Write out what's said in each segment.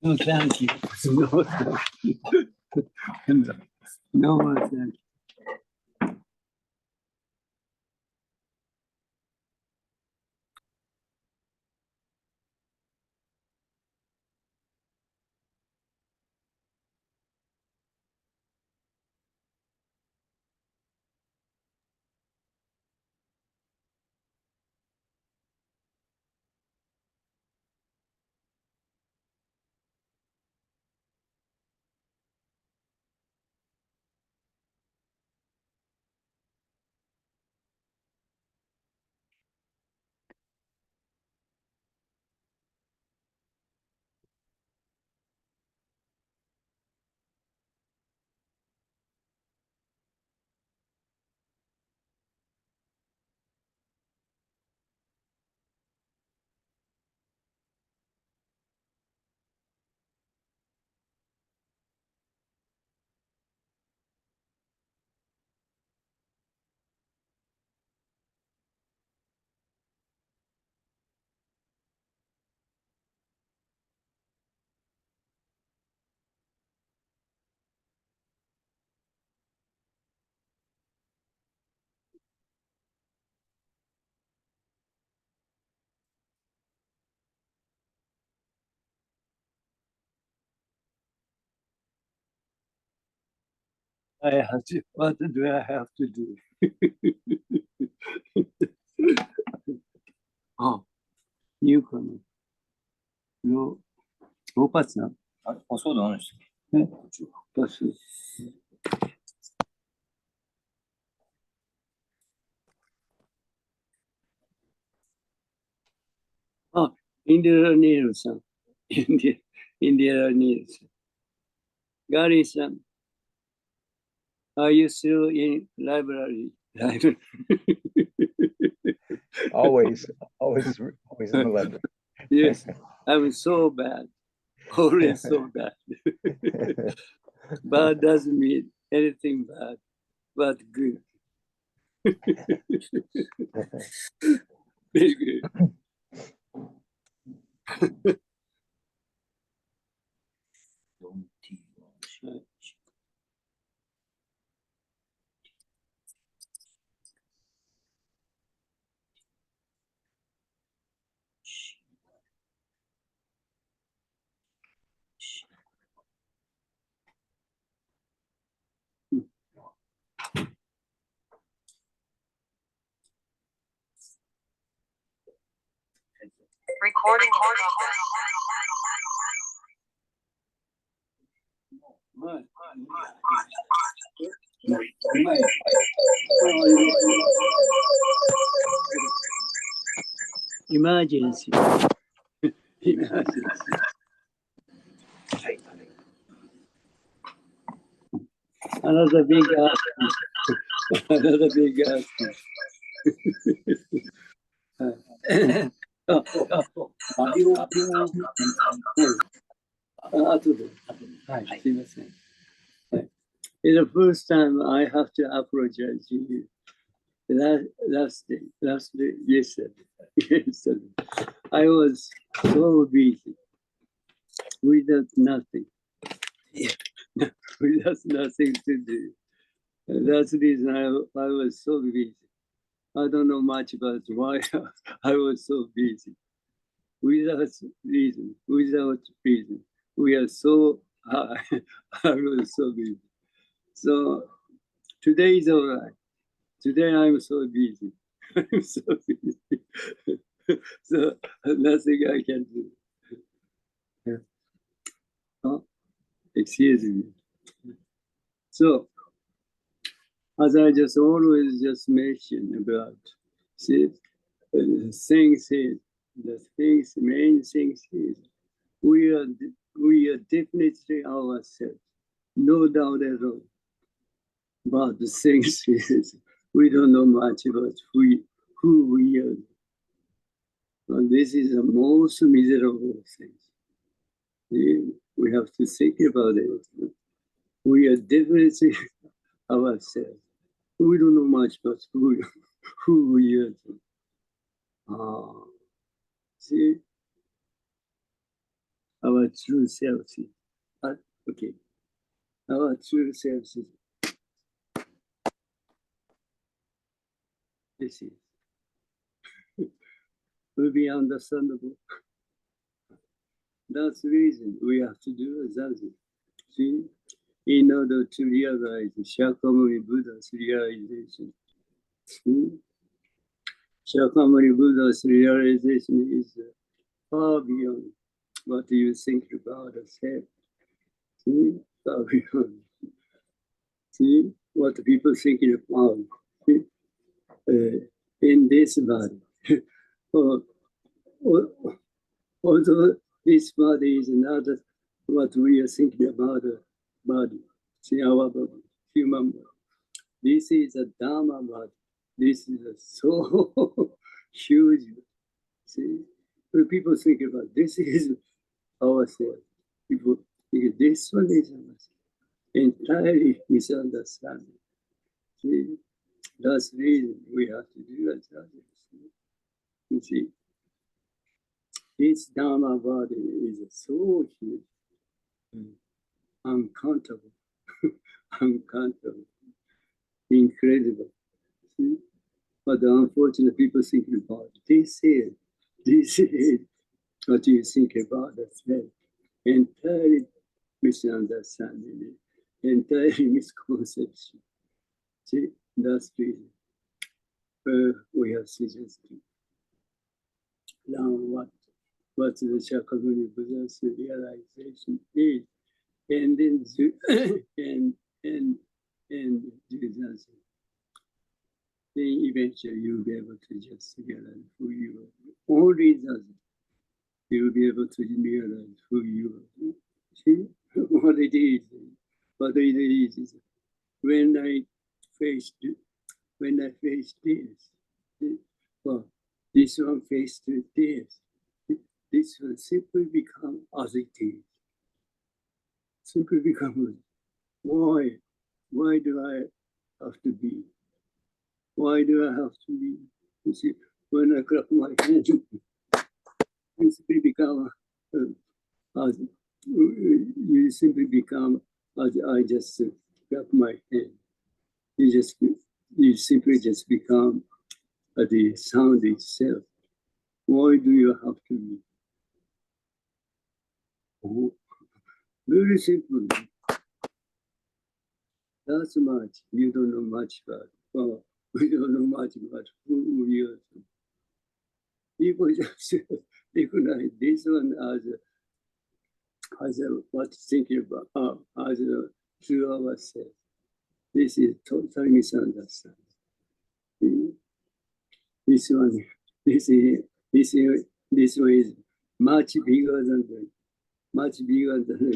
No, thank you. No, thank you. No, thank you. I have to, what do I have to do? Oh, newcomer. No, ローパスな。あ、そうだ、何でしたっね、パス。あ、インディア・ニールさん。インディア・ニールさん。ガリーさん。Are you still in library? Always in the library. Yes, I'm so bad. Always so bad. Bad doesn't mean anything bad, but good. Very good. Recording. Emergency. Emergency. Another big ask. Another big ask. 後で。はい、すいません。はい。It's the first time I have to apologize to you. Last day, yesterday. I was so busy without nothing. Without nothing to do. That's the reason I was so busy. I don't know much about why I was so busy. Without reason. We are so, I was so busy. So today is all right. Today I'm so busy. I'm so busy. So nothing I can do. Oh, excuse me. So as I just always just mention about things is main things is we are definitely ourselves, no doubt at all. But the things is we don't know much about who we are. And this is the most miserable thing. We have to think about it. We are definitely ourselves. We don't know much about who we are. See, our our true self is. Okay. Our true self is. This is. Will be understandable. That's the reason we have to do that. See, in order to realize Shakyamuni Buddha's realization. See? Shakyamuni Buddha's realization is far beyond what you think about yourself. See? Far beyond. See what people thinking about. See? In this body. Although this body is not what we are thinking about the body. See our body, human body. This is a Dharma body. This is a so huge. See, when people think about this is ourselves. People think this one is ourselves. Entirely misunderstanding. See, that's the reason we have to do as others. You see, this Dharma body is so huge, uncountable, uncountable, incredible. See? But unfortunately, people think about this is what you think about yourself. Entirely misunderstanding, entirely misconception. See, that's the reason we have suggested. Now, what the Shakyamuni Buddha's realization is, and then and do that. Then eventually you'll be able to just realize who you are. Only that you'll be able to realize who you are. See what it is. What it is when I faced this, well, this one faced this. This will simply become as it is. Simply become, why? Why do I have to be? Why do I have to be? You see, when I clap my hands, you simply become, as you simply become as I just clap my hand. You simply just become the sound itself. Why do you have to be? Oh, very simple. That's much. You don't know much about. Well, we don't know much about who you are. People just recognize this one as what thinking about as through ourselves. This is totally misunderstanding. This one is much bigger than the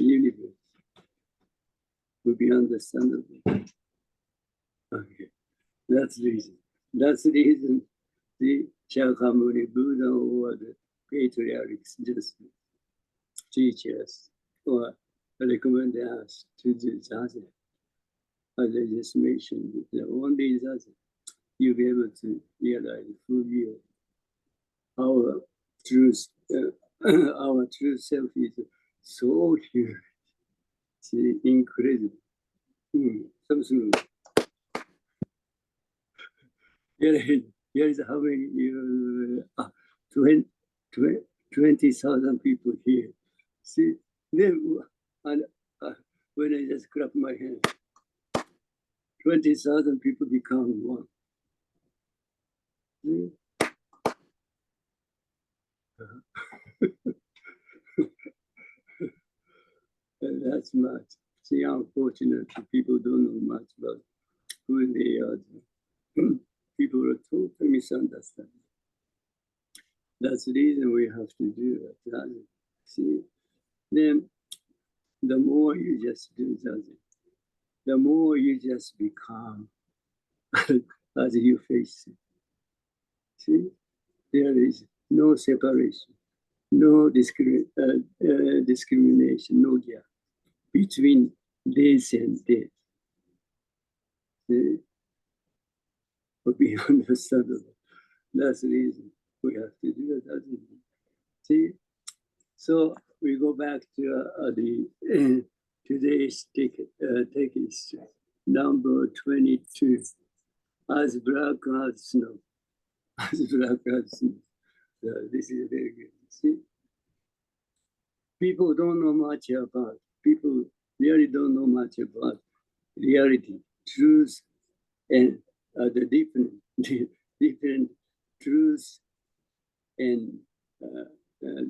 universe. Will be understandable. Okay, that's the reason. That's the reason the Shakyamuni Buddha or the patriarchs just teach us or recommend us to do that. As I just mentioned, the only that you'll be able to realize who you are. Our truth, our true self is so huge. It's incredible. Something. Here is how many 20,000 people here. See, then and when I just clap my hand, 20,000 people become one. See? And that's much. See, unfortunately, people don't know much about who they are. People are totally misunderstanding. That's the reason we have to do that. See, then the more you just do that, the more you just become as you face it. See, there is no separation, no discrimination, no gap between this and this. See, but be understandable. That's the reason we have to do that. See, so we go back to the today's text, number 22. As black as snow. As black as snow. This is very good. See? People don't know much about, people really don't know much about reality, truth, and the different truths and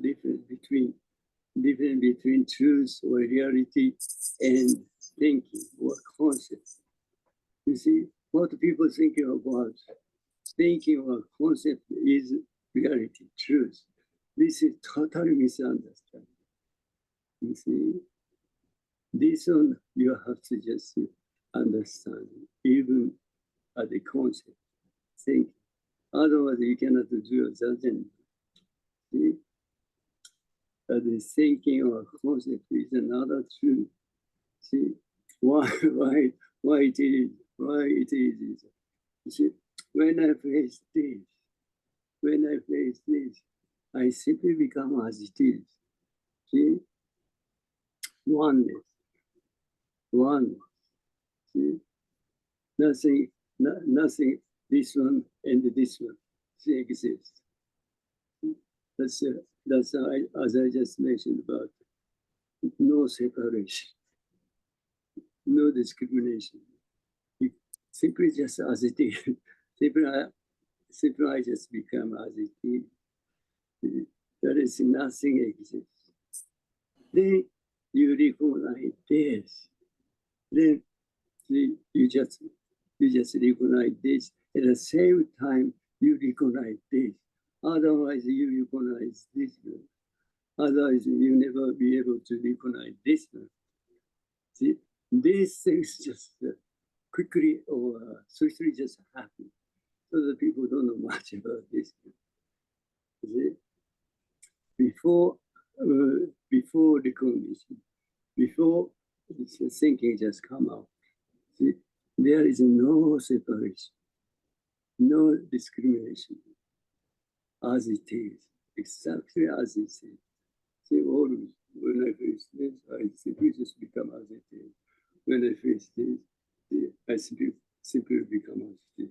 different between truth or reality and thinking or concept. You see, what people thinking about thinking or concept is reality, truth. This is totally misunderstanding. You see, this one you have to just understand, even at the concept, think. Otherwise, you cannot do a judgment. See, the thinking or concept is another truth. See, why it is. You see, when I face this, I simply become as it is. See, oneness. See, nothing. This one and this one exists. That's as I just mentioned about no separation, no discrimination. It simply just as it is. Simply I just become as it is. There is nothing exists. Then you recognize this. Then you just recognize this. At the same time, you recognize this. Otherwise, you recognize this one. Otherwise, you never be able to recognize this one. See, these things just quickly or swiftly just happen. So that people don't know much about this. See? Before recognition, before thinking just come out, see, there is no separation, no discrimination, as it is, exactly as it is. See, always, when I face this, I simply just become as it is. When I face this, I simply become as it is.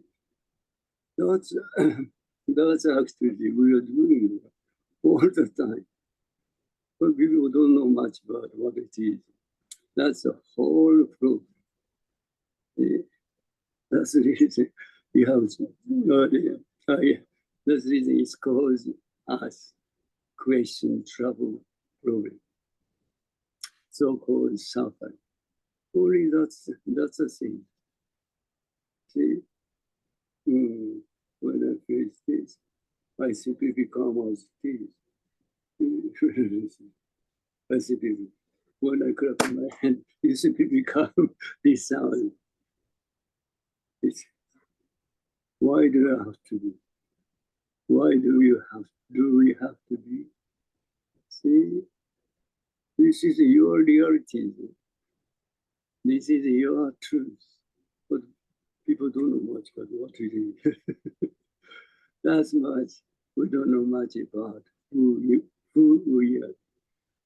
That's actually we are doing all the time. But people don't know much about what it is. That's the whole proof. That's the reason you have to, that's the reason it's called us question, trouble, problem. So-called suffering. Only that's the thing. See, when I face this, I simply become as it is. I simply, when I clap my hand, you simply become this sound. Why do I have to be? Why do we have to be? See, this is your reality. This is your truth. But people don't know much about what it is. That's much. We don't know much about who we are.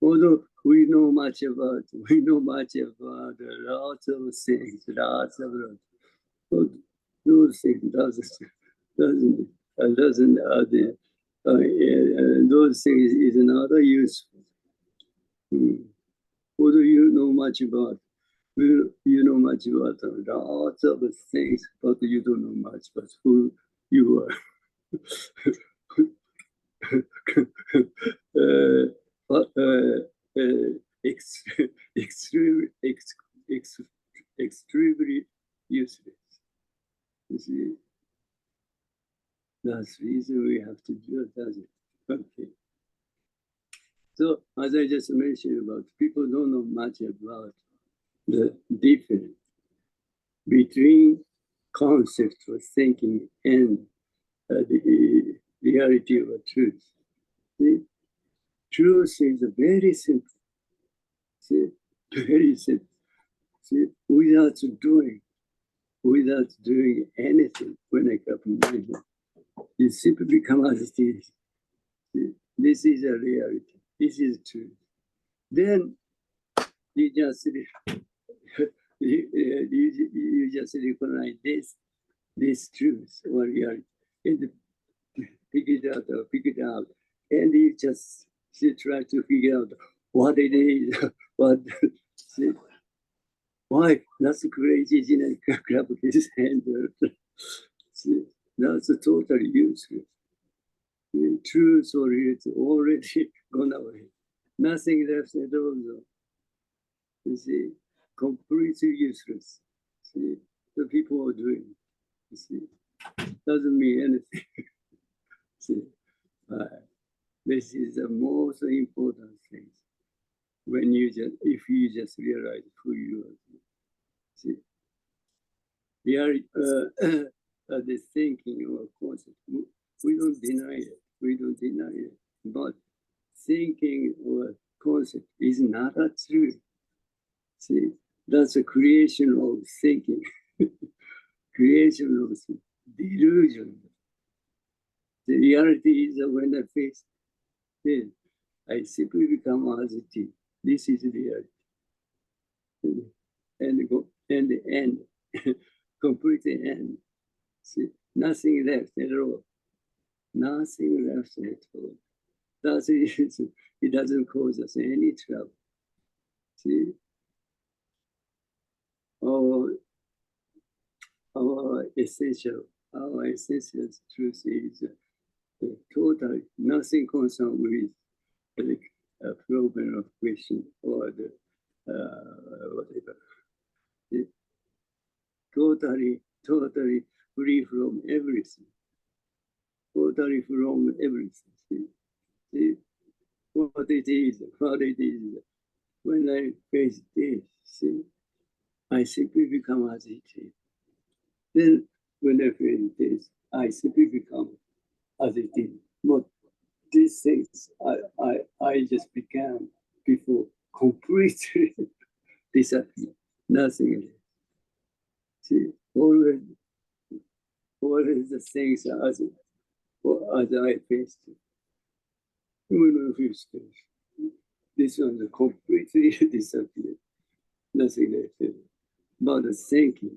Although we know much about lots of things, but those things doesn't those things is not useful. Although you know much about lots of things, but you don't know much about who you are. Extremely useless. You see, that's the reason we have to do it, does it? Okay. So, as I just mentioned about, people don't know much about the difference between concept of thinking and the reality of truth. See? Truth is very simple. See? Very simple. See? Without doing anything, when I come from my hand, you simply become as it is. See? This is a reality. This is truth. then you just you just recognize this truth or reality and pick it out, and you just try to figure out what it is, what see, why that's crazy, Jinen clap his hand. See, that's totally useless. Truth or reality already gone away. Nothing left at all. You see, completely useless. See, the people are doing. You see, doesn't mean anything. See, this is the most important thing. When you just, if you just realize who you are. See, we are the thinking or concept. We don't deny it. We don't deny it. But thinking or concept is not a truth. See, that's a creation of thinking, creation of delusion. The reality is that when I face this, I simply become as it is. This is reality. And go and the end, completely end. See, nothing left at all. Nothing left at all. That's it. It doesn't cause us any trouble. See, our essential truth is totally nothing concerned with the problem of question or the whatever. It, totally free from everything. Totally from everything. See, what it is. When I face this, see, I simply become as it is. Then when I face this, I simply become as it is. But these things I just became before completely disappear. Nothing else. See, always the things as I faced. When I faced this one completely disappeared. Nothing left. But the thinking,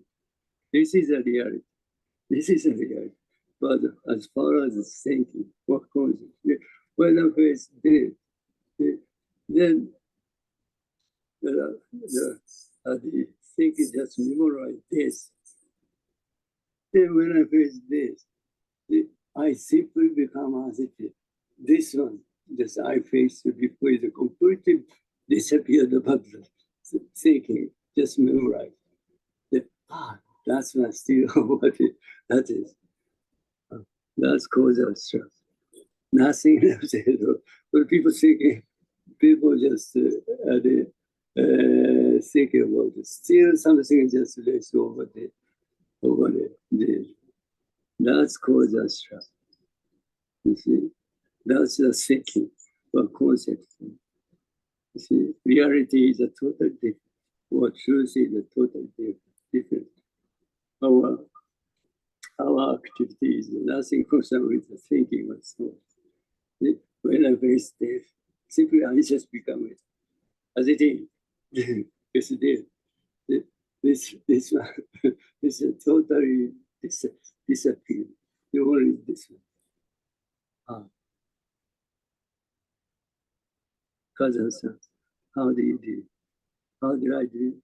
this is a reality. This is a reality. But as far as the thinking, what comes, when I face this, then the thinking just memorize this. Then when I face this, I simply become as it is. This one, just I faced before is completely disappeared, but the thinking just memorize. That's not still what that is. That's causal stress. Nothing else at all. But people thinking, people just thinking about it. Still something just less over there. That's causal stress. You see, that's the thinking or concept. You see, reality is a totally different. Or truth is a totally different. Our activity is nothing concerned with the thinking or so. When I face death, simply I just become it as it is. It's there. This one, this is totally disappear. Only this one. Cousin-san, how do you do? How did I do?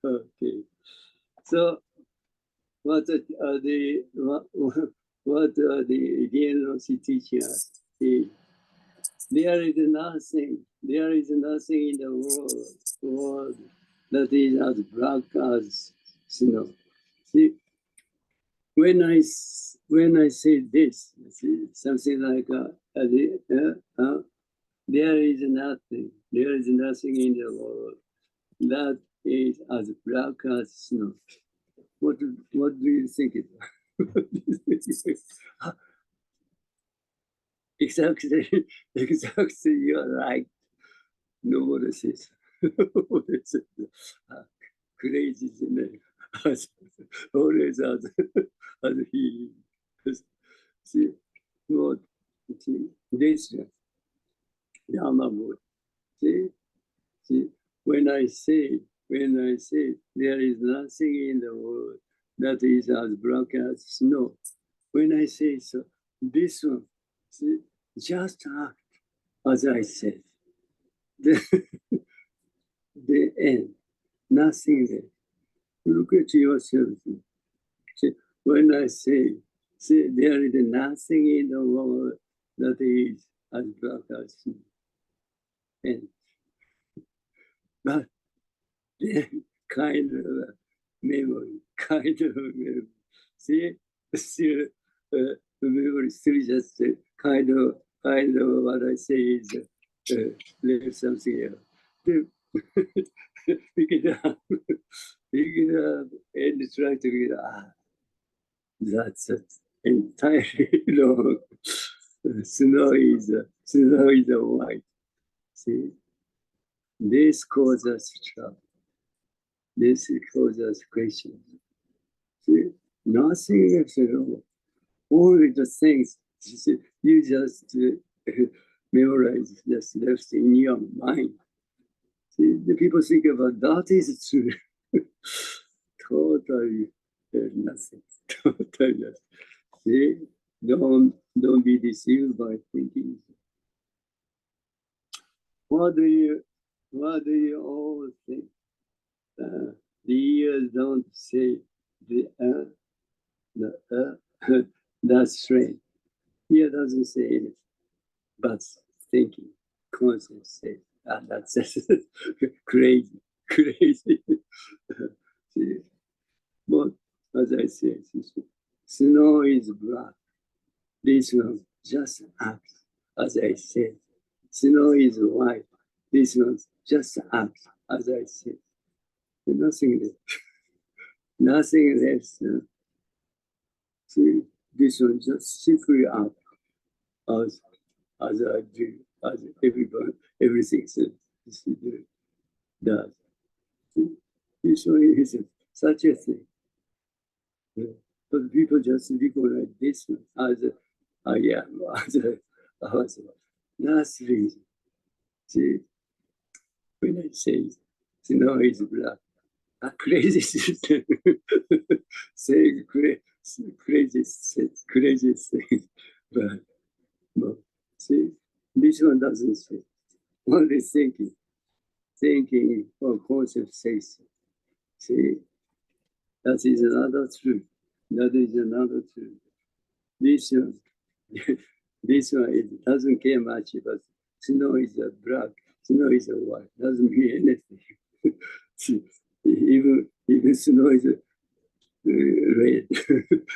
Okay. So what are the DNOC teaching us? There is nothing in the world that is as black as snow. See, when I say this, see, something like there is nothing in the world that is as black as snow. What do you think it is? Exactly, you are right. Nobody says. Crazy, always as he. See, what? See, this Yama Buddha. See, when I say there is nothing in the world that is as black as snow, when I say so, this one, see, just act as I said. The end, nothing there. Look at yourself. See, when I say, there is nothing in the world that is as black as snow. And but then kind of memory. See, still memory still just kind of what I say is leave something else. Pick it up, pick it up, and try to get that's it. Entirely wrong. Snow is white. See, this causes trouble. This causes questions. See, nothing else at all. Only the things you just memorize, just left in your mind. See, the people think about that is true. Totally nothing. Totally nothing. See, don't be deceived by thinking. What do you all think? The ears don't say the that's strange. Here doesn't say anything, but thinking, conscience says, that's crazy. See, but as I said, snow is black. This one just acts, as I said. Snow is white. This one just acts, as I said. Nothing left. Nothing left. See, this one just simply acts as I do, as everyone, everything does. This one is such a thing. But people just recognize this one as I am, as that's the reason. See, when I say snow is black, a crazy system, saying crazy things, but see, this one doesn't say. Only thinking or concept says so. See, that is another truth. That is another truth. This one, this one, it doesn't care much about snow is a black, snow is a white. Doesn't mean anything. See, even snow is red,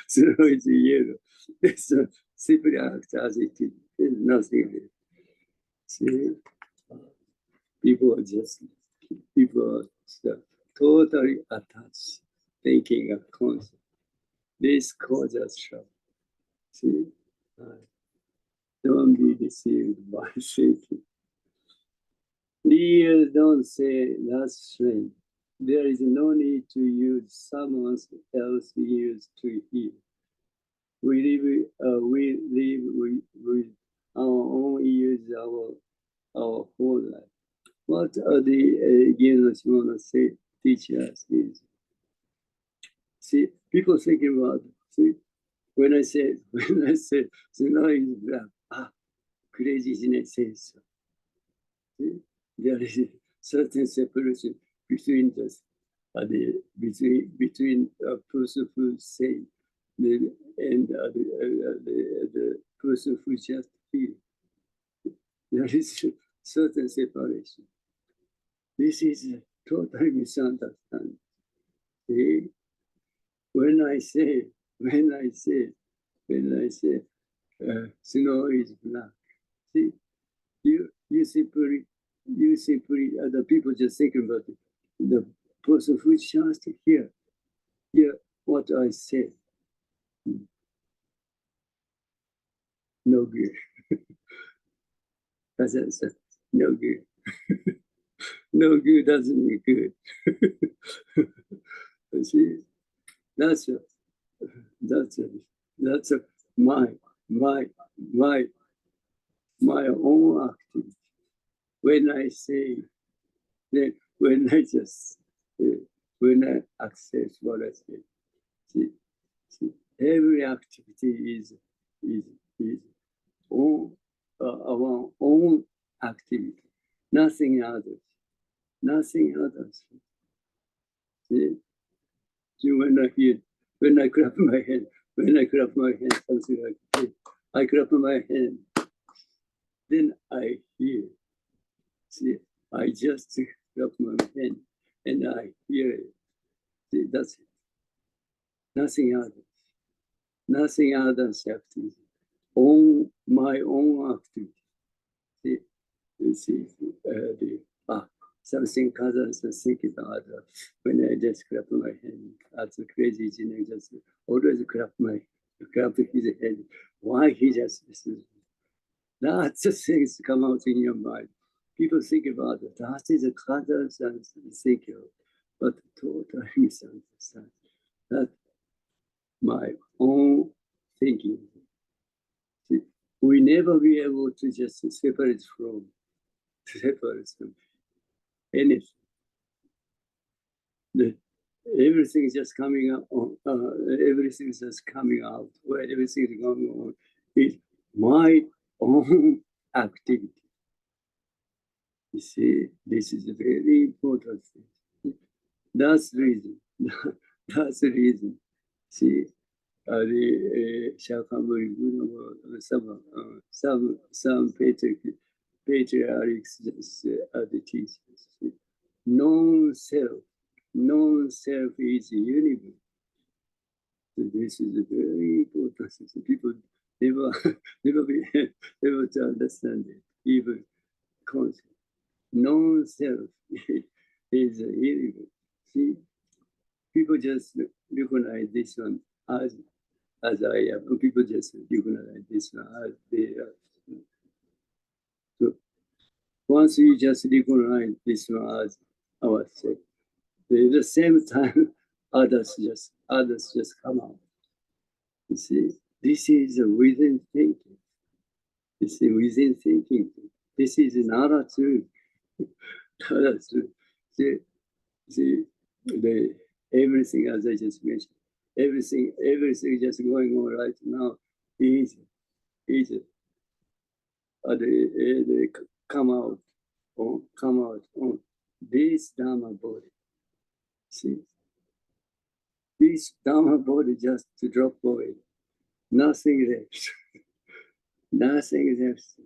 snow is yellow. This simply acts as it is. There's nothing there. See, people are totally attached, thinking of concept. This causes trouble. See, don't be deceived by thinking. The don't say that's strange. There is no need to use someone else's ears to hear. We live with our own ears, our whole life. What are the Gildas want to say, teach us is? See, people thinking about, see, when I say, snow is black, crazy Jinen says so. See, there is a certain separation between between a person who say and the person who just feel. There is a certain separation. This is a total misunderstanding. See? When I say snow is black, see, you simply the people just think about it. The person who just hear what I said. No good. As I said, no good. No good doesn't mean good. See, that's my own activity. when I say, when I just, when I accept what I say, see, every activity is own, our own activity, nothing others, nothing others. See, when I hear, when I clap my hand, something like this, I clap my hand, then I hear. See, I just clap my hand and I hear it. See, that's it. Nothing others. Nothing others activity. On my own activity. See, this is something others think about when I just clap my hand. That's crazy. Jinen just always clap his head. Why he just that's the things come out in your mind. People think about it. That is a others and think of, but totally misunderstand. That my own thinking. See, we never be able to just separate from anything. Everything is just coming out. Everything is just coming out. Where everything is going on is my own activity. You see, this is a very important thing. That's the reason. That's the reason. See, the Shakamuri some patriarchs are the teachers. Non-self is universe. So this is a very important thing. People never never be able to understand it, even concept. Non-self is a universe. See, people just recognize this one as I am. People just recognize this one as they are. So once you just recognize this one as ourselves, at the same time, others just come out. You see, this is within thinking. You see, within thinking. This is another truth. Another truth. See, everything as I just mentioned, everything just going on right now is they come out on this Dharma body. See, this Dharma body just to drop away, nothing left, nothing left.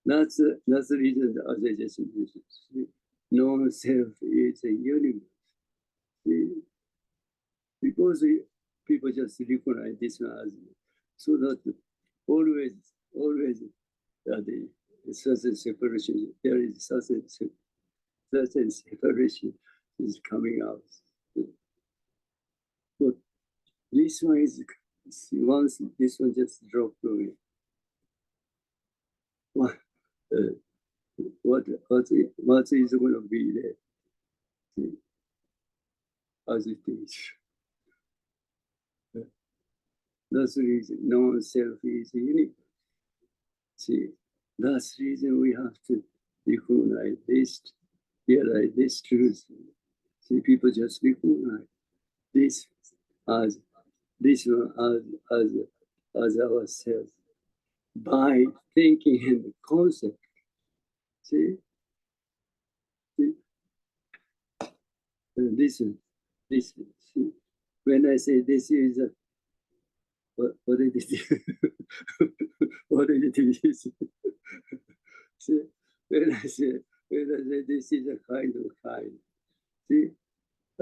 That's the reason as I just mentioned. Non-self is a universe. See, because people just recognize this one as so that always the certain separation, there is certain separation is coming out. But this one is, once this one just dropped away, what is going to be there as it is? That's the reason non-self is unique. See, that's the reason we have to recognize this, realize this truth. See, people just recognize this as this one as ourselves by thinking in the concept. See, this one. See, when I say this is a what did it what did it is? See, when I say this is a kind, see,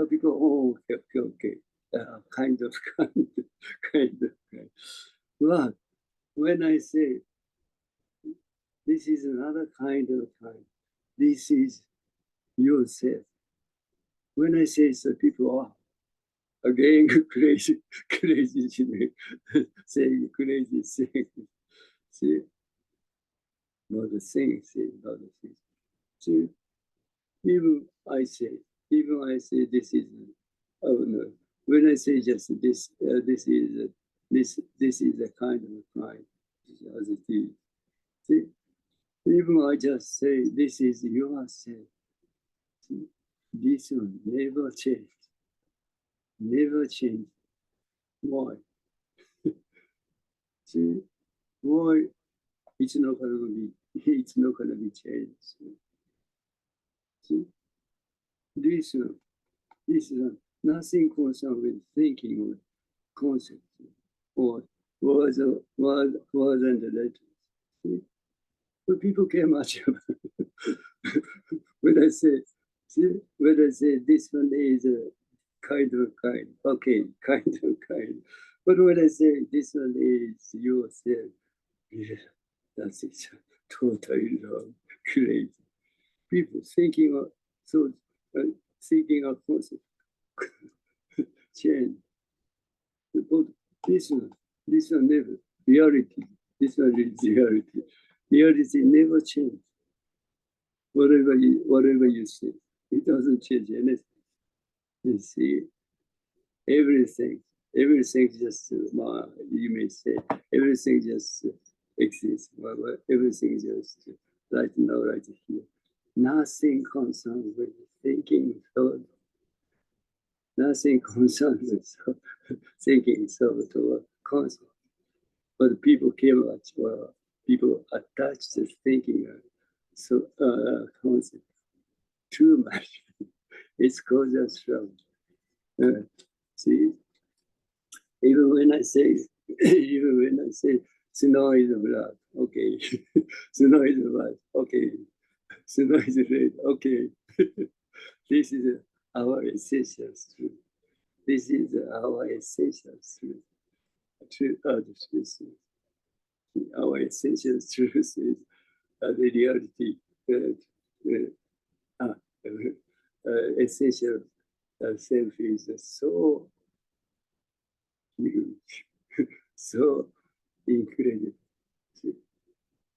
people, oh, okay. Kind of. But when I say this is another kind, this is yourself. When I say so, people are again crazy, saying crazy things. See, not the thing, not the thing. See, even I say this is, oh no. When I say just this, this is a kind of crime, as it is. See, Even I just say, this is yourself. This will never change. Never change. Why? See, why it's not gonna be changed. See, this is nothing concerned with thinking or concept or words and letters. See? But people care much about when I say this one is a kind, okay, kind. But when I say this one is yourself, yeah, that's it. Totally wrong, crazy. People thinking of thinking of concept change. But this one never reality. This one is reality. Reality never change. Whatever you say, it doesn't change anything. You see, everything just you may say everything just exists. Everything just right now, right here. Nothing concerned with thinking, thought. Nothing concerned with thinking, thought, or concept. But people care much. Well, people attach to thinking, concept too much. It's causes trouble. See, even when I say snow is black, okay. Snow is white, okay. Snow is red, okay. This is our essential truth. This is our essential truth. Our essential truth is the reality. Essential self is so huge, so incredible.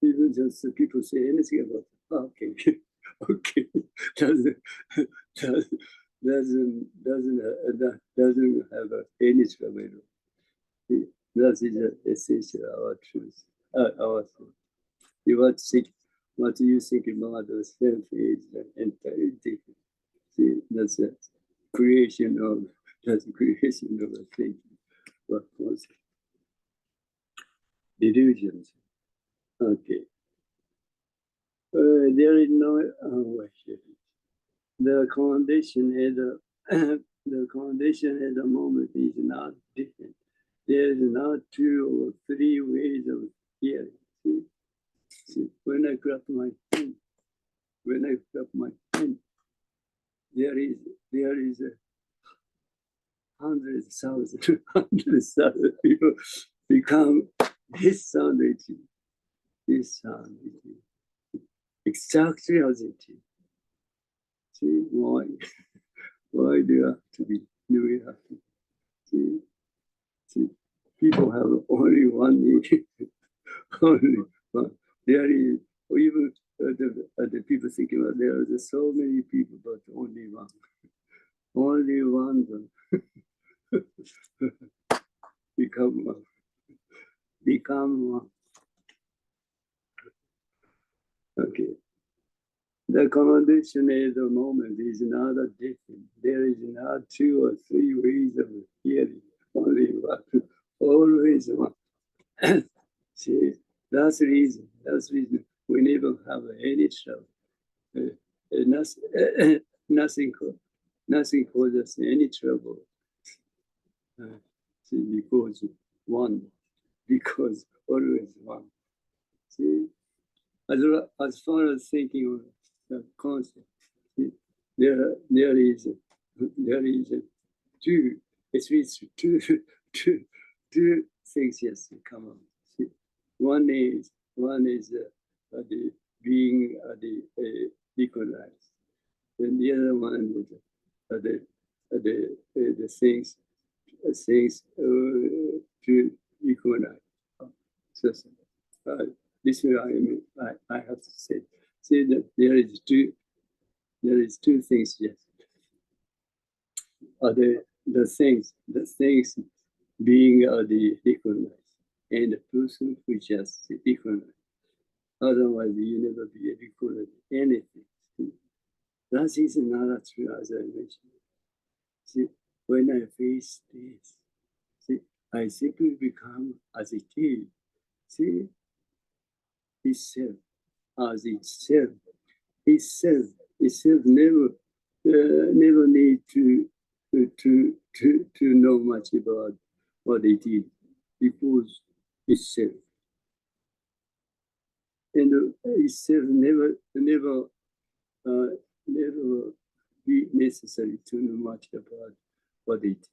Even just people say anything about okay, okay, doesn't have any trouble. That is essential our truth, our truth. What you think about the self is entirely different. See, that's a creation of a thinking. What was delusions? Okay. There is no the condition at the condition at the moment is not different. There is not two or three ways of hearing. See, when I clap my hand, there is a hundred thousand people become this sound. This sound exactly as it is. See, why do you have to be? Do we have to? See, people have only one need. Only one. There is even the people thinking about there are so many people, but only one. Only one become one. Become one. Okay. The condition at the moment is not different. There is not two or three ways of hearing. Only one. Always one. See, that's the reason. We never have any trouble. Nothing causes any trouble. See, because always one. See, as far as thinking of the concept, see, there is two, at least two things yes come on. See, one is the being equalized, and the other one is the things to equalize. So, this way I have to say that there is two things, yes. The things being the equalized and the person who just equalized. Otherwise, you never be able to recall anything. See? That is another true, as I mentioned. See, when I face this, see, I simply become as it is. See, itself, as itself. Itself never need to know much about what it is, because itself. And itself never be necessary to know much about what it is,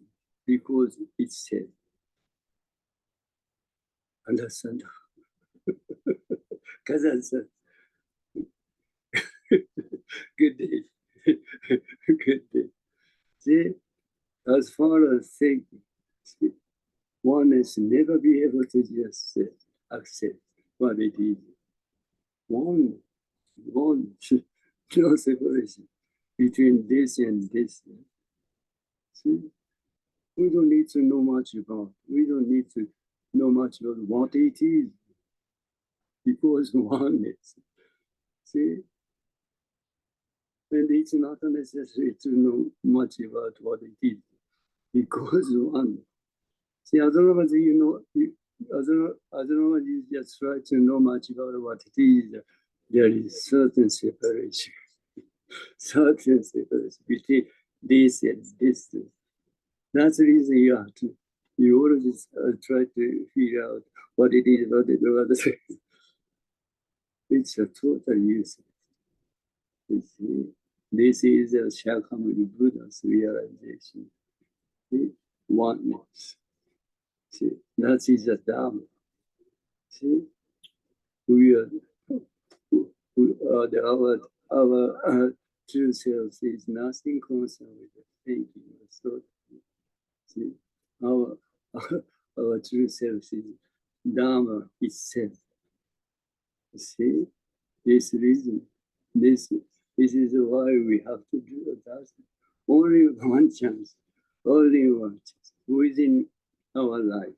because itself. Understand? Kazan-san. Good day. Good day. See, as far as thinking, see, one is never be able to just accept what it is. One, no separation between this and this. See, we don't need to know much about. We don't need to know much about what it is, because oneness. See, and it's not necessary to know much about what it is, because one. See, as long as you know, as long as you just try to know much about what it is, there is certain separation, certain separation between this and this. That's the reason you always try to figure out what it is, what it is. It's a total useless. This is a Shakyamuni Buddha's realization. See, oneness. See, that is the Dharma. See, we are our true self is nothing concerned with the thinking or thought. See, our true self is Dharma itself. See, this reason, this is why we have to do that. Only one chance, only one chance within our life.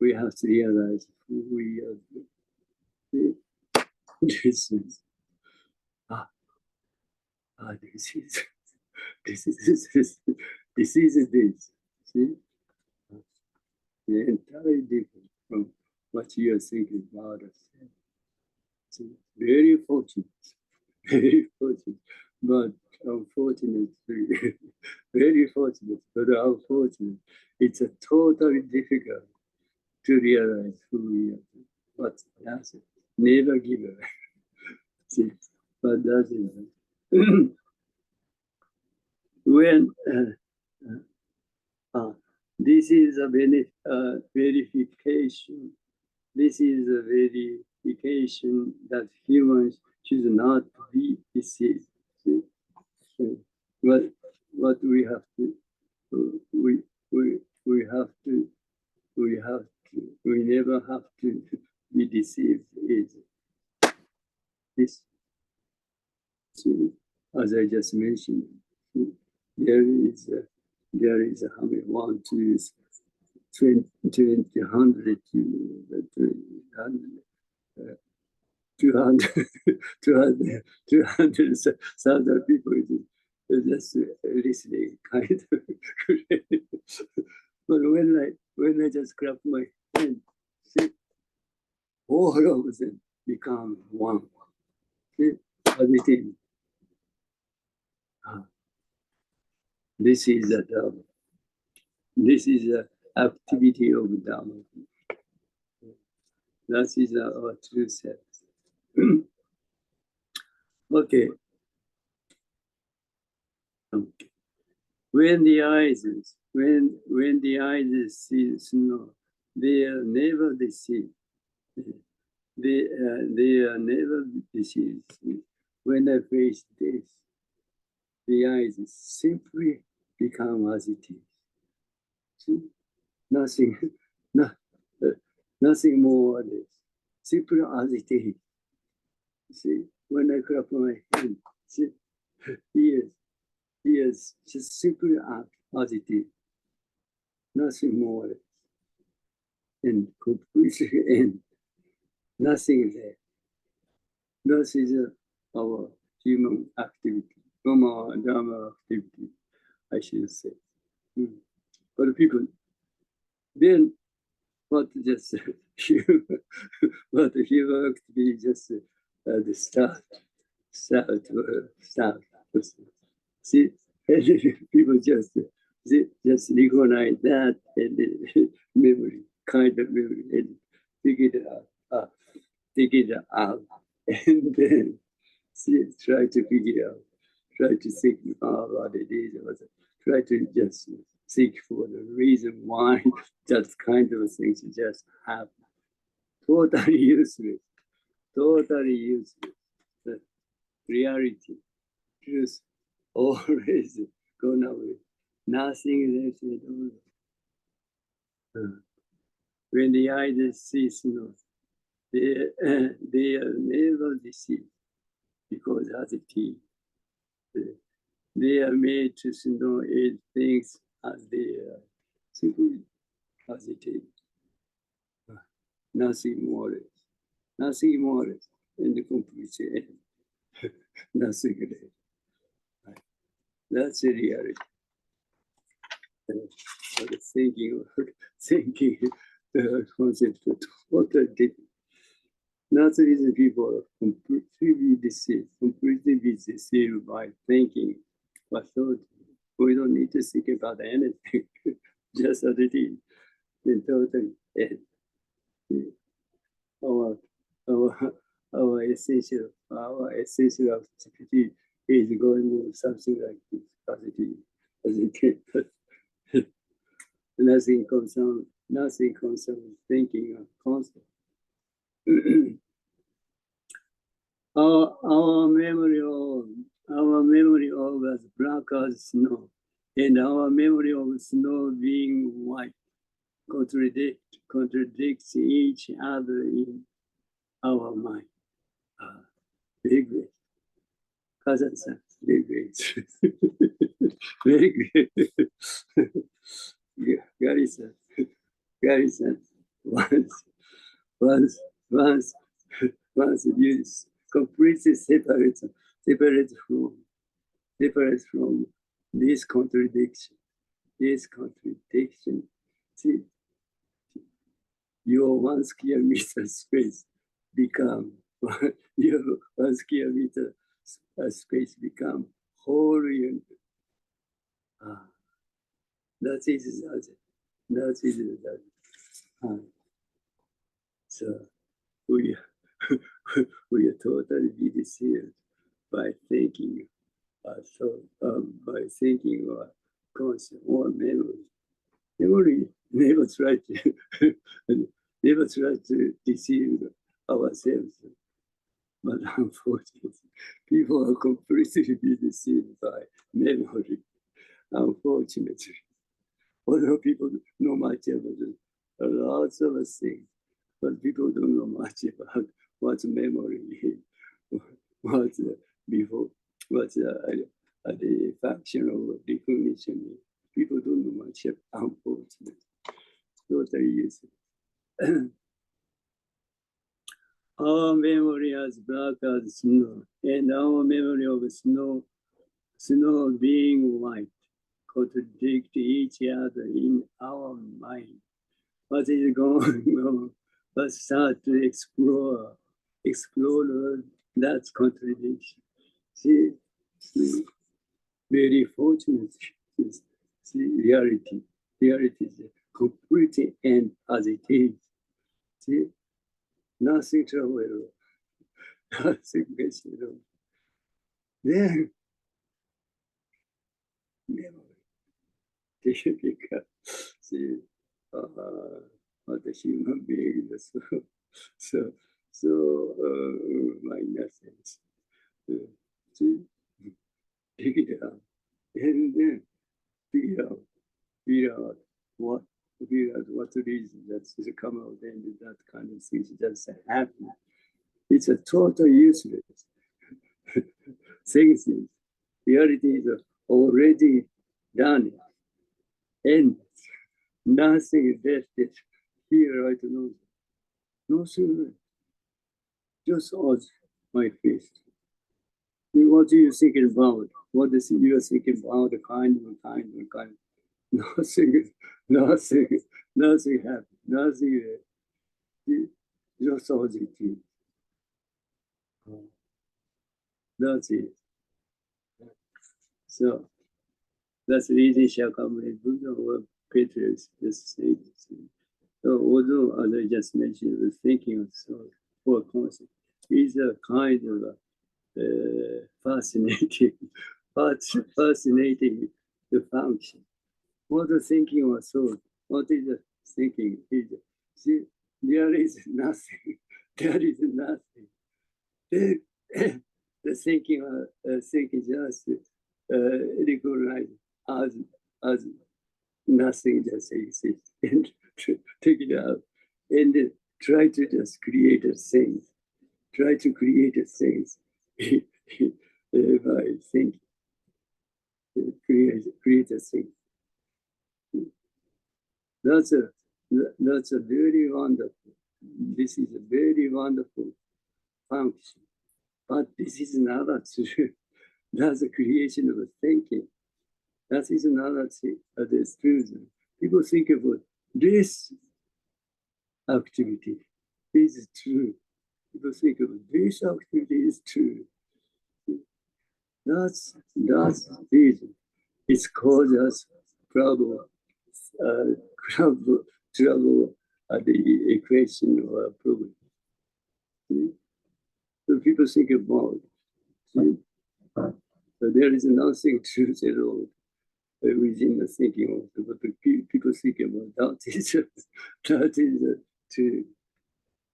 We have to realize who we are. See? This is this is this. See, entirely different from what you are thinking about us. See, very fortunate, very fortunate, but unfortunately, very fortunate, but unfortunate. It's a totally difficult to realize who we are. But that's it. Never give up. See, but that's it. When this is a verification, this is a verification that humans should not be deceived. See? What we have to, we never have to be deceived is this. See, as I just mentioned, there is how many 1, 2, 20, 100, 200,000 people just listening, kind of. But when I just clap my hand, see, all of them become one. See, everything. This is the Dharma. This is the activity of Dharma. That is our true self. Okay. When the eyes see snow, they are never deceived. They are never deceived. When I face this, the eyes simply become as it is. See? Nothing more or less. Simply as it is. See, when I clap my hand, see, ears just simply act as it is. Nothing more or less. And completely end. Nothing there. This is our human activity, human dharma activity, I should say. But people, then what just human, what human activity just the start. See, people just recognize that and memory, kind of memory, and figure it out, and then try to figure out, try to think what it is, try to just seek for the reason why that kind of things just happen. Totally useless, totally useless. The reality, truth, always gone away. Nothing left at all. When the eyes cease not, they are never deceived because as it is, they are made to know things as they are, simply as it is. Nothing more, nothing more, and the complete end. Nothing less. That's the reality. Thinking the concept of total different. That's the reason people are completely deceived by thinking. But so we don't need to think about anything, just as it is. Then totally end. Our essential activity is going to something like this, as it is. Nothing concerns thinking of concept. our memory of as black as snow, and our memory of snow being white contradicts each other in our mind. Very great. Kazan-san, very great. Very great. Gary-san, Gary-san, once you completely separate from this contradiction. See, your 1 square meter space become your 1 square meter space become whole unit. That is that. So we we are totally deceived by thinking, by thinking or concept or memory. Memory never try to deceive ourselves. But unfortunately, people are completely deceived by memory. Unfortunately, although people know much about lots of things, but people don't know much about what memory is, what before, what the function of recognition is. People don't know much, unfortunately. Totally useless. Our memory as black as snow, and our memory of snow being white, contradict each other in our mind. What is going on? Let's start to explore that contradiction. See, very fortunate. See, reality is completely and as it is. See, nothing trouble at all. Nothing gets at all. Then, memory. See, what a human being is so minor sense. See, take it out, and then figure out what reason that's come out, and that kind of things just happen. It's a total useless things. Reality is already done, and nothing left here right now. Nothing, just us, my fist. What do you think about? What is you thinking about? Kind. Nothing, nothing happened. Nothing. Just positive. That's it. So that's the reason Shakyamuni Buddha or Petrus just said. So although, as I just mentioned, the thinking of soul or concept is a kind of fascinating, fascinating the function. What the thinking of soul? What is the thinking? See, there is nothing. There is nothing. The thinking, thinking just recognize as nothing just exists and take it out and try to just create a thing. Try to create a thing by thinking. Create a thing. That's a very wonderful. This is a very wonderful function. But this is another true. That's the creation of thinking. That is another thing. That is true. People think about this activity is true. People think about this activity is true. That's reason. It's caused us trouble, trouble at the equation or problem. So people think about. So there is nothing truth at all within the thinking of what the people think about. That is true.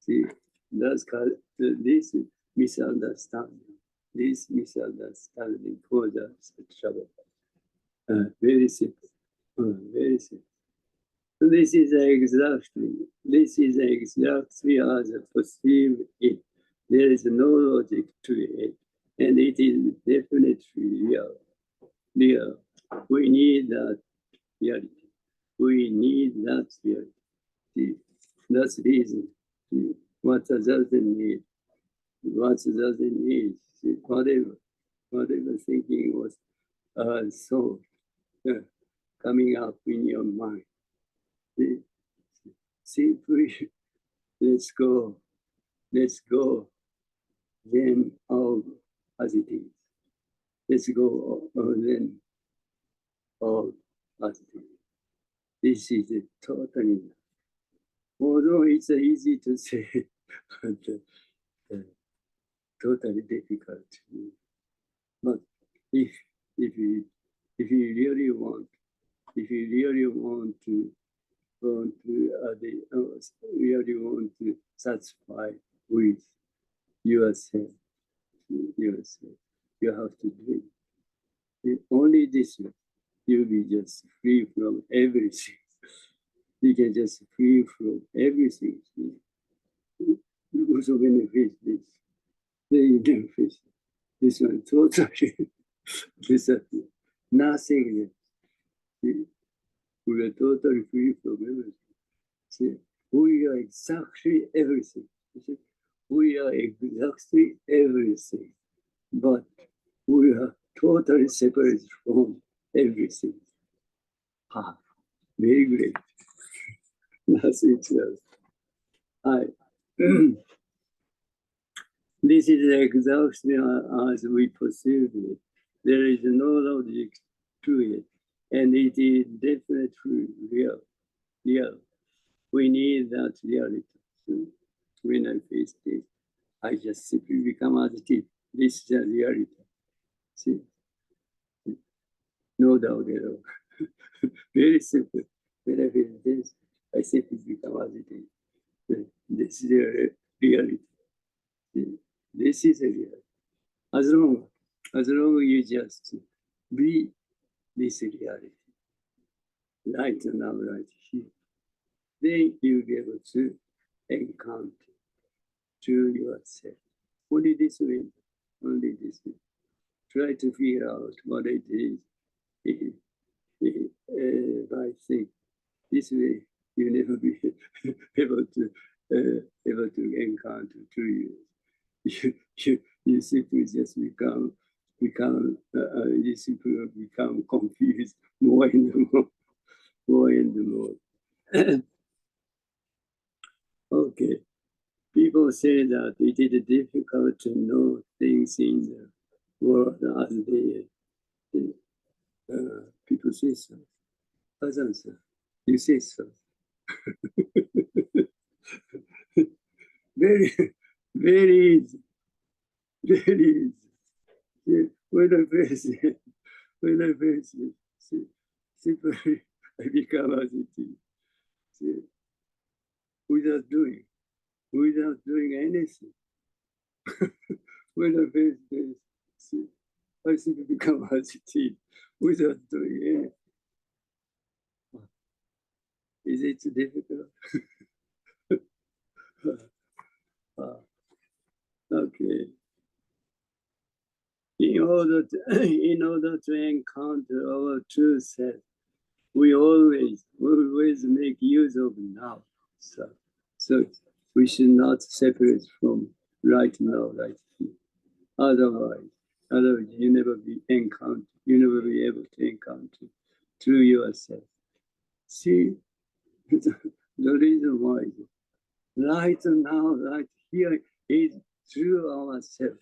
See, that's called this misunderstanding. This misunderstanding causes trouble. Very simple. Very simple. So this is exactly as a perceived it. There is no logic to it, and it is definitely real. Real. We need that reality. We need that reality. That's the reason. What doesn't need? What doesn't need? Whatever thinking was so coming up in your mind. Simply, let's go, then all as it is. Let's go, then all as it is. This is totally, although it's easy to say, but totally difficult. But if you really want to really want to satisfy with yourself, you have to do it. Only this way, you'll be just free from everything. You can just free from everything. You also benefit this. Then you benefit this one totally disappear. Nothing. We are totally free from everything. See, we are exactly everything. See, we are exactly everything, but we are totally separate from everything. Ah, very great. Nothing else. This is exactly as we perceive it. There is no logic to it, and it is definitely real. We need that reality. When I face this, I just simply become as it is. This is the reality. See? No doubt at all. Very simple. When I face this, I simply become as it is. This is the reality. This is a reality. As long as you just be this reality, right now, right here, then you'll be able to encounter to yourself. Only this way. Try to figure out what it is by saying this way. You never be able to encounter to you. you simply just you simply become confused more and more, more and more. Okay. People say that it is difficult to know things in the world as people say so. Others, you say so. Very, very easy. Very easy. When I face it, simply I become as it is. Without doing anything. When I face this, I simply become as it is without doing anything. Is it difficult? Okay. In order to encounter our true self, we always make use of now. So we should not separate from right now, right here. Otherwise you never be able to encounter through yourself. See, the reason why right now, right here is through ourselves.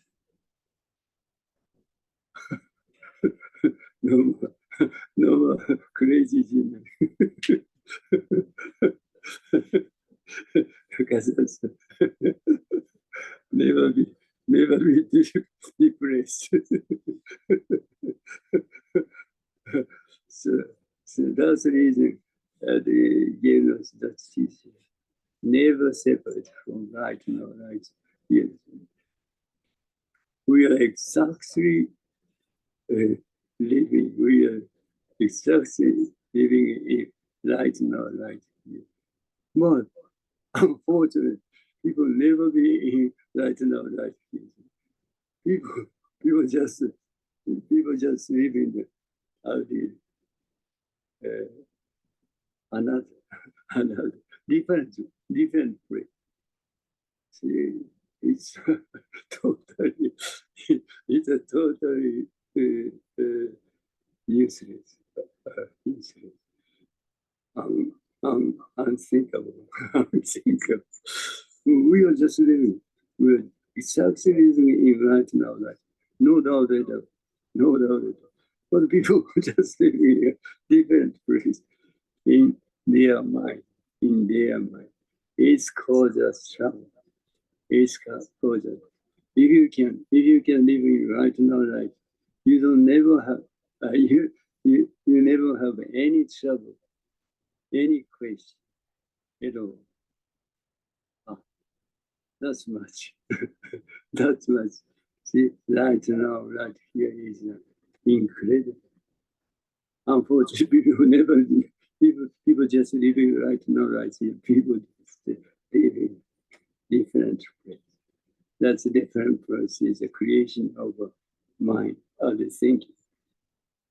No more, no more crazy Jinen. Because never be depressed. so that's the reason they gave us that teaching. Never separate from right now, right here. We are exactly living. We are exactly living in right now, right here. But unfortunately, people never be in right now, right here. People just live in another another different place. See, it's totally it's a totally useless, useless, unthinkable, unthinkable. We are just living. We are exactly living in right now, right? No doubt at all. No doubt at all. But people just living in a different place in their mind. In their mind. It's called a struggle. It's called a if you can live in right now, right, you don't never have you never have any trouble, any question at all. Ah, that's much. That's much. See, right now, right here is incredible. Unfortunately, people just living right now, right here. People just living different place. That's a different process, a creation of a mind, of the thinking.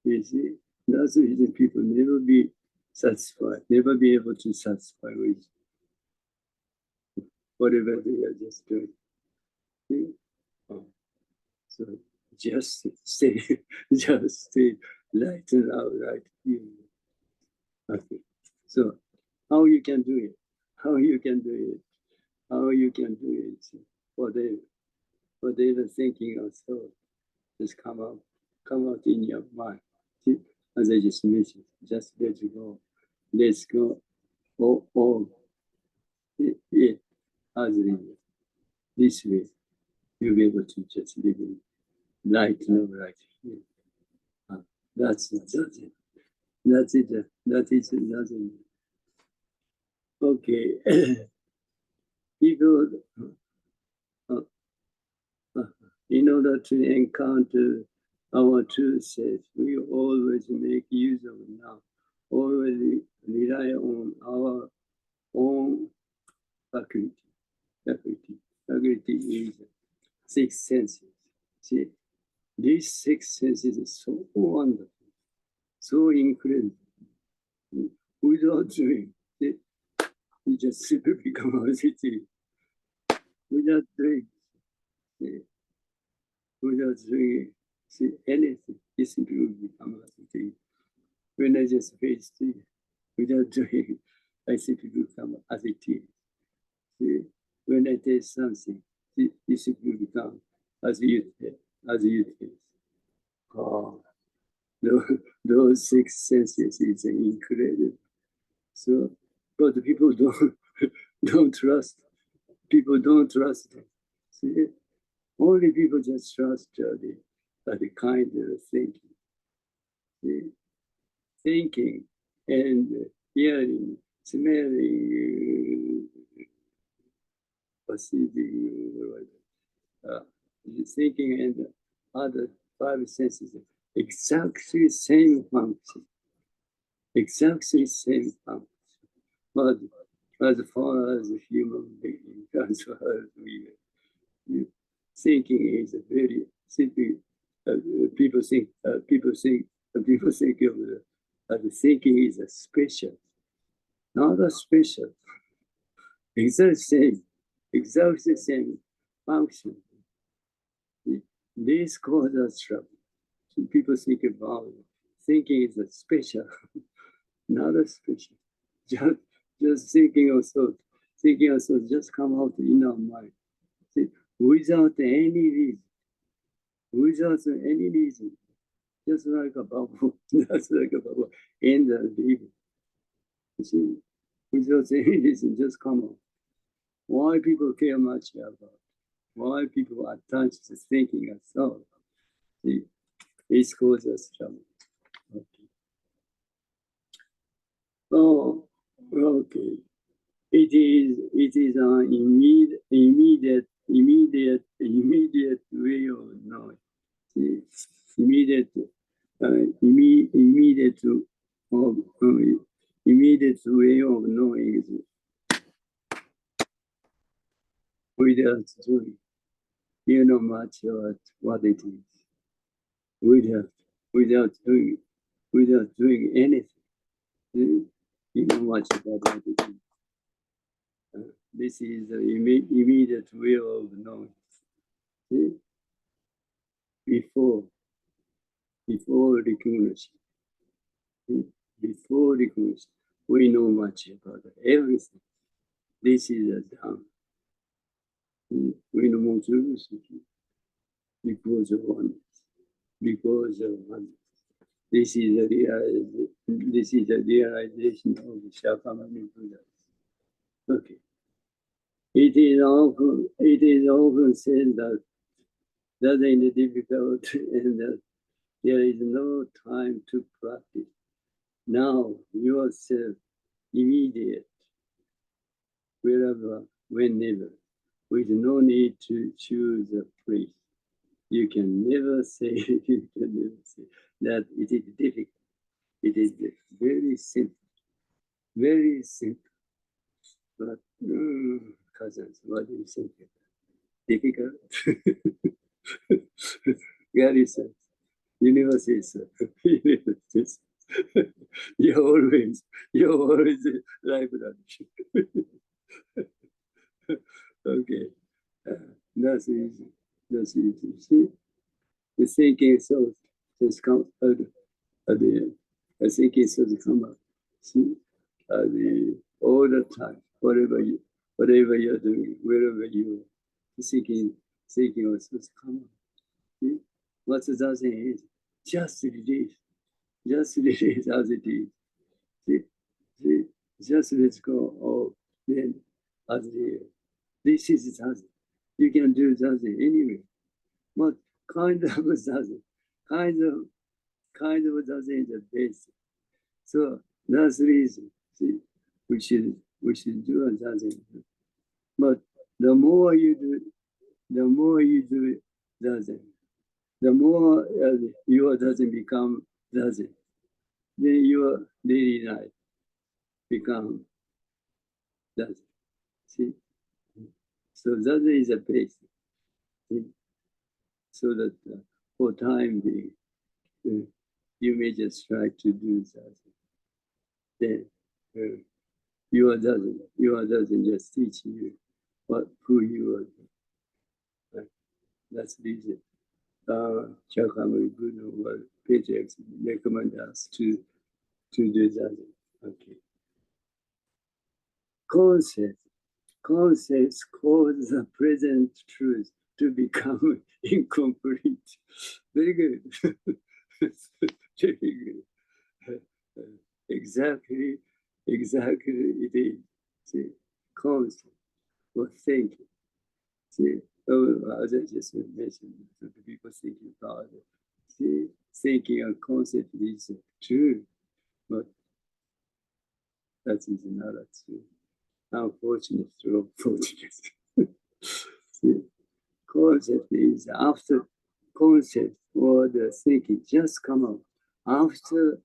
You see, that's the reason people never be satisfied, never be able to satisfy with whatever they are just doing. See? Oh. So just stay, just stay right now, right here. Okay. So how you can do it? How you can do it? How you can do it? Whatever thinking or thought just come out in your mind. See, as I just mentioned, just let it go. Let's go. All it as it is. This way, you'll be able to just live in light now, right here. That's it. That's it. That's it. That is it. That's it. Okay. People, uh, uh, in order to encounter our true self, we always make use of now. Always rely on our own faculty. Faculty is six senses. See, these six senses are so wonderful, so incredible. Without doing it, you just simply become as it is. Without doing See, without doing anything, it simply will become as it is. When I just face it, without doing, I simply become as it is. See, when I taste something, it simply become as you taste. Oh, those six senses is incredible. So, but people don't trust. People don't trust them. See, only people just trust the kind of thinking. See, thinking and hearing, smelling, perceiving, uh, thinking and other five senses, exactly same function, exactly same function. But as far as a human being, as far as thinking is a very simply. People think people think of the thinking is a special, not a special, exactly the same function. This causes trouble. People think about it. Thinking is a special, not a special. Just thinking of thought. Thinking of thought just come out in our mind. See, without any reason. Without any reason. Just like a bubble. Just like a bubble in the river. You see, without any reason, just come out. Why people care much about? Why people attach to thinking and thought? See, it causes trouble. Okay. Oh, okay. It is an immediate way of knowing. See, immediate immediate of immediate way of knowing is without doing. You know much about what it is. Without without doing anything. You know much about what it is. This is the immediate way of knowing. See? Before recognition. See? Before recognition, we know much about everything. This is a done. We know much because of oneness. Because of oneness. This is a realization of the Shakyamuni Buddha. Okay. It is often said that in the difficult and that there is no time to practice. Now yourself immediate, wherever, whenever, with no need to choose a place. You can never say that it is difficult. It is very simple, very simple. But cousins, what do you think? Difficult? Gary says, university says, you're always library. Okay, that's easy. That's easy. See, the thinking thought just come out at the end. The thinking thought come out. See, all the time, whatever you're doing, wherever you are, thinking also come out. See, what the thing is, just release as it is. See, see, just let's go. Oh, then as the this is zazen. You can do zazen anyway. But kind of zazen, kind of zazen is the basic. So that's the reason. See, we should do a zazen. But the more you do zazen, the more your zazen become zazen. Then your daily life become zazen. See, so zazen is a basic. See? So that for time being, you may just try to do zazen. Then your doesn't just teach you who you are. Right? That's the reason. Shakyamuni Buddha or patriarchs recommend us to do that. Okay. Concepts cause the present truth to become incomplete. Very good. Very good. Exactly it is. See, concept or thinking. See, as I just mentioned, the people thinking about it. See, thinking and concept is true, but that is not true. Unfortunate or fortunate. See, concept is after concept or the thinking just come out after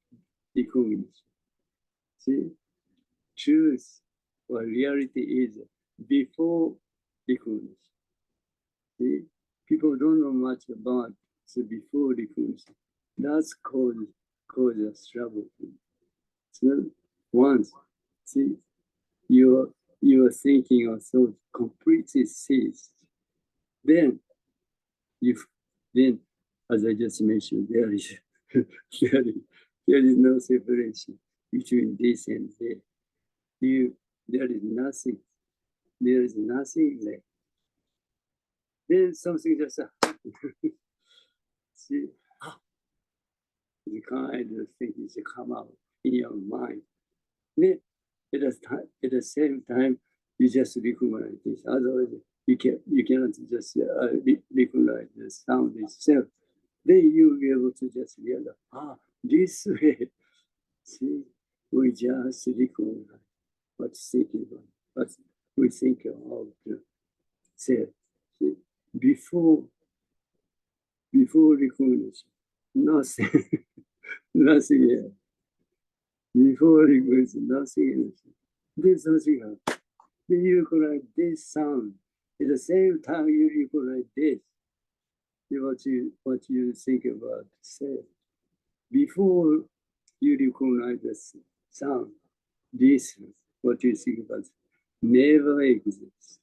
recognition. See, truth or reality is before recognition. See, people don't know much about the before recognition. That's cause us trouble. So once, see, your thinking or thought completely ceased, then as I just mentioned, there is no separation between this and that. There is nothing. There is nothing left. Then something just see, the kind of things come out in your mind. Then at the same time, you just recognize this. Otherwise, you cannot just recognize the sound itself. Then you'll be able to just realize, this way. See, we just recognize what's thinking about, what we think of the self. See, before recognition, nothing, nothing else. Before recognition, nothing else. There's something else. Then you recognize this sound. At the same time, you recognize this. What you think about self. Before you recognize the sound, this what you think about never exists.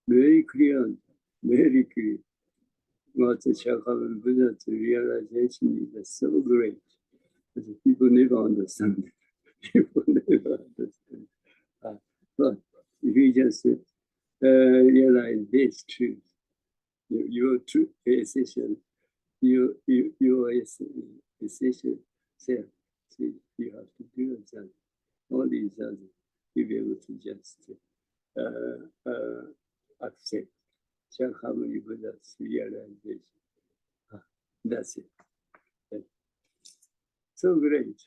Very clear, very clear. What the Shakyamuni Buddha's realization is so great. But people never understand. People never understand. But if you just realize this truth, your true essential, your essential self, see, you have to do that. All these others, you'll be able to just accept Shakyamuni Buddha's realization. That's it. So great.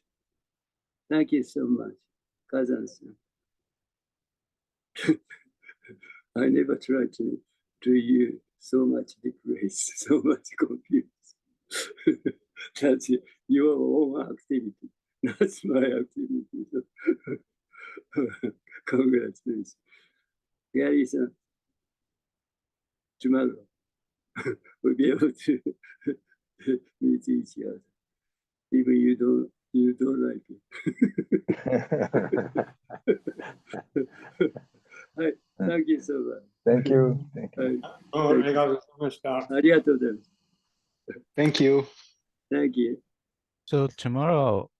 Thank you so much, Kazan-san. I never tried to use so much depressed, so much confused. That's your own activity. That's my activity. Congratulations. Gary-san, tomorrow we'll be able to meet each other. Even you don't like it. Hi, thank you so much. Thank you. Thank you. Arigatou. Thank you. Thank you. So tomorrow